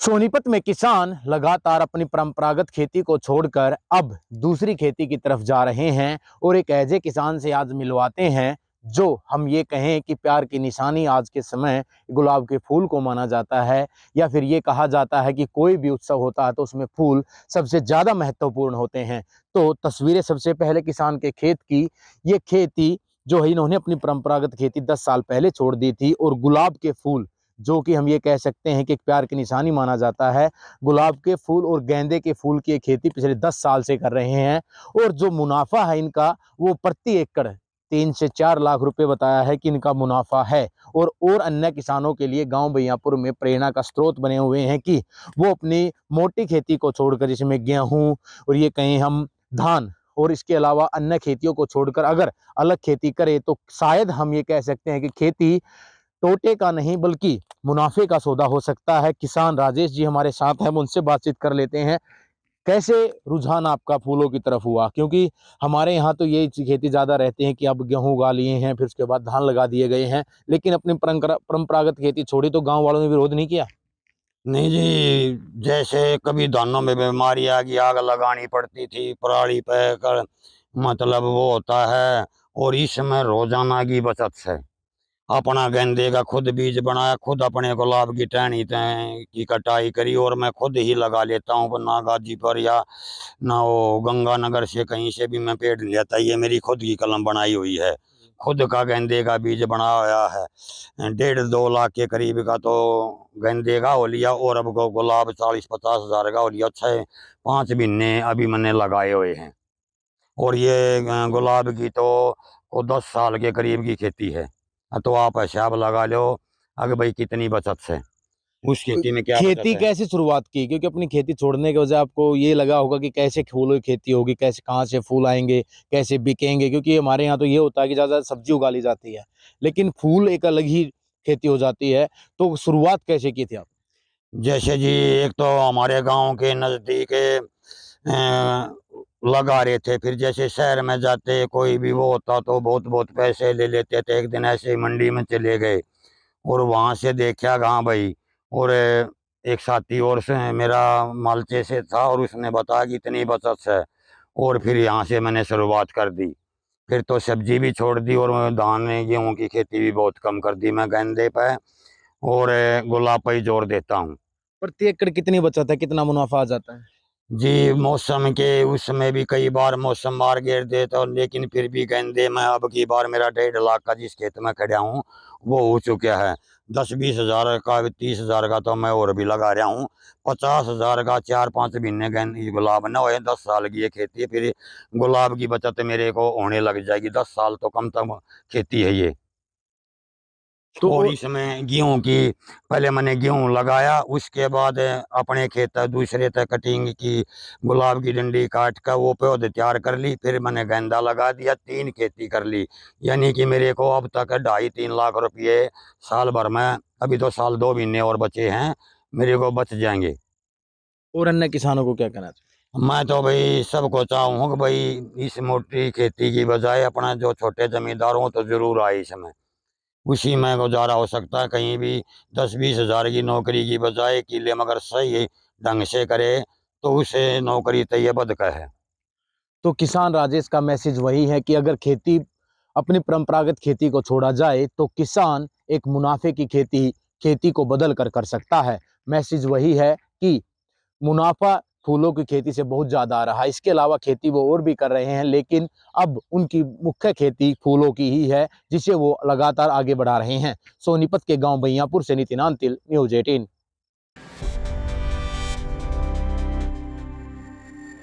सोनीपत में किसान लगातार अपनी परंपरागत खेती को छोड़कर अब दूसरी खेती की तरफ जा रहे हैं और एक ऐसे किसान से आज मिलवाते हैं जो हम ये कहें कि प्यार की निशानी आज के समय गुलाब के फूल को माना जाता है, या फिर ये कहा जाता है कि कोई भी उत्सव होता है तो उसमें फूल सबसे ज़्यादा महत्वपूर्ण होते हैं। तो तस्वीरें सबसे पहले किसान के खेत की। ये खेती जो है, इन्होंने अपनी परंपरागत खेती 10 साल पहले छोड़ दी थी और गुलाब के फूल, जो कि हम ये कह सकते हैं कि एक प्यार की निशानी माना जाता है, गुलाब के फूल और गेंदे के फूल की खेती पिछले 10 साल से कर रहे हैं। और जो मुनाफा है इनका, वो प्रति एकड़ 3 से 4 लाख रुपए बताया है कि इनका मुनाफा है। और अन्य किसानों के लिए गांव बहियापुर में प्रेरणा का स्रोत बने हुए हैं कि वो अपनी मोटी खेती को छोड़कर, जिसमें गेहूं और ये कहें हम धान और इसके अलावा अन्य खेतियों को छोड़कर अगर अलग खेती करे तो शायद हम ये कह सकते हैं कि खेती टोटे का नहीं बल्कि मुनाफे का सौदा हो सकता है। किसान राजेश जी हमारे साथ हैं, हम उनसे बातचीत कर लेते हैं। कैसे रुझान आपका फूलों की तरफ हुआ? क्योंकि हमारे यहाँ तो ये खेती ज्यादा रहते हैं कि अब गेहूं उगा लिए हैं, फिर उसके बाद धान लगा दिए गए हैं, लेकिन अपनी परंपरागत खेती छोड़ी तो गांव वालों ने विरोध नहीं किया? नहीं जी, जैसे कभी धानों में बीमारी आ गई, आग लगानी पड़ती थी पराली पे कर, मतलब वो होता है। और इसमें रोजाना की बचत से अपना गेंदे का खुद बीज बनाया, खुद अपने गुलाब की टहनी की कटाई करी और मैं खुद ही लगा लेता हूँ। ना गाजीपुर या ना वो गंगानगर से कहीं से भी मैं पेड़ नहीं लेता, ये मेरी खुद की कलम बनाई हुई है। खुद का गेंदे का बीज बनाया हुआ है, 1.5-2 लाख के करीब का तो गेंदे का हो लिया। और अब को गुलाब 40-50 हजार का हो लिया। 6-5 महीने अभी मैंने लगाए हुए हैं। और ये गुलाब की तो को 10 साल के करीब की खेती है। तो आप हिसाब लगा लो अगर भाई कितनी बचत है, उस खेती में क्या बचत खेती है। कैसे शुरुआत की? क्योंकि अपनी खेती छोड़ने के वजह आपको ये लगा होगा कि कैसे फूलों की खेती होगी, कैसे कहाँ से फूल आएंगे, कैसे बिकेंगे, क्योंकि हमारे यहाँ तो ये होता है कि ज़्यादा सब्जी उगा ली जाती है, लेकिन फूल एक अलग ही खेती हो जाती है। तो शुरुआत कैसे की थी आप? जैसे जी, एक तो हमारे गांव के नज़दीक लगा रहे थे, फिर जैसे शहर में जाते कोई भी वो होता तो बहुत बहुत पैसे ले लेते थे। एक दिन ऐसे ही मंडी में चले गए और वहाँ से देखा हाँ भाई। और एक साथी और से मेरा मालचे से था और उसने बताया कि इतनी बचत है। और फिर यहाँ से मैंने शुरुआत कर दी। फिर तो सब्जी भी छोड़ दी और धान गेहूँ की खेती भी बहुत कम कर दी। मैं गेंदे पे और गुलाब पे ही जोर देता हूँ। प्रति एकड़ कितनी बचत है, कितना मुनाफा आ जाता है? जी, मौसम के उसमें भी कई बार मौसम मार गिर देता और लेकिन फिर भी गेंदे में अब की बार मेरा 1.5 लाख का जिस खेत में खड़ा हूँ वो हो चुका है। 10-20 हजार का 30 हजार का तो मैं और भी लगा रहा हूँ। 50 हजार का 4-5 महीने गेंद गुलाब न होए। 10 साल की ये खेती है, फिर गुलाब की बचत मेरे को होने लग जाएगी। 10 साल तो कम तक खेती है ये। तो और इसमें गेहूं की, पहले मैंने गेहूं लगाया, उसके बाद अपने खेत दूसरे तक कटिंग की, गुलाब की डंडी काट कर वो पौधे तैयार कर ली। फिर मैंने गेंदा लगा दिया, 3 खेती कर ली। यानी कि मेरे को अब तक 2.5-3 लाख रुपये साल भर में, अभी तो साल 2 महीने और बचे हैं, मेरे को बच जाएंगे। और अन्य किसानों को क्या कहना चाहिए? मैं तो भाई सबको चाहूँ कि भाई इस मोटी खेती की बजाय अपना जो छोटे जमींदार हों तो जरूर आए इसमें। उसी में गुजारा हो सकता है। कहीं भी 10-20 हजार की नौकरी की बजाय किले मगर सही ढंग से करे तो उसे नौकरी तय्यबद का है। तो किसान राजेश का मैसेज वही है कि अगर खेती, अपनी परंपरागत खेती को छोड़ा जाए तो किसान एक मुनाफे की खेती खेती को बदल कर सकता है। मैसेज वही है कि मुनाफा फूलों की खेती से बहुत ज़्यादा आ रहा है। इसके अलावा खेती वो और भी कर रहे हैं, लेकिन अब उनकी मुख्य खेती फूलों की ही है, जिसे वो लगातार आगे बढ़ा रहे हैं। सोनीपत के गांव बहियापुर से नितिन अंतिल, न्यूज़ 18।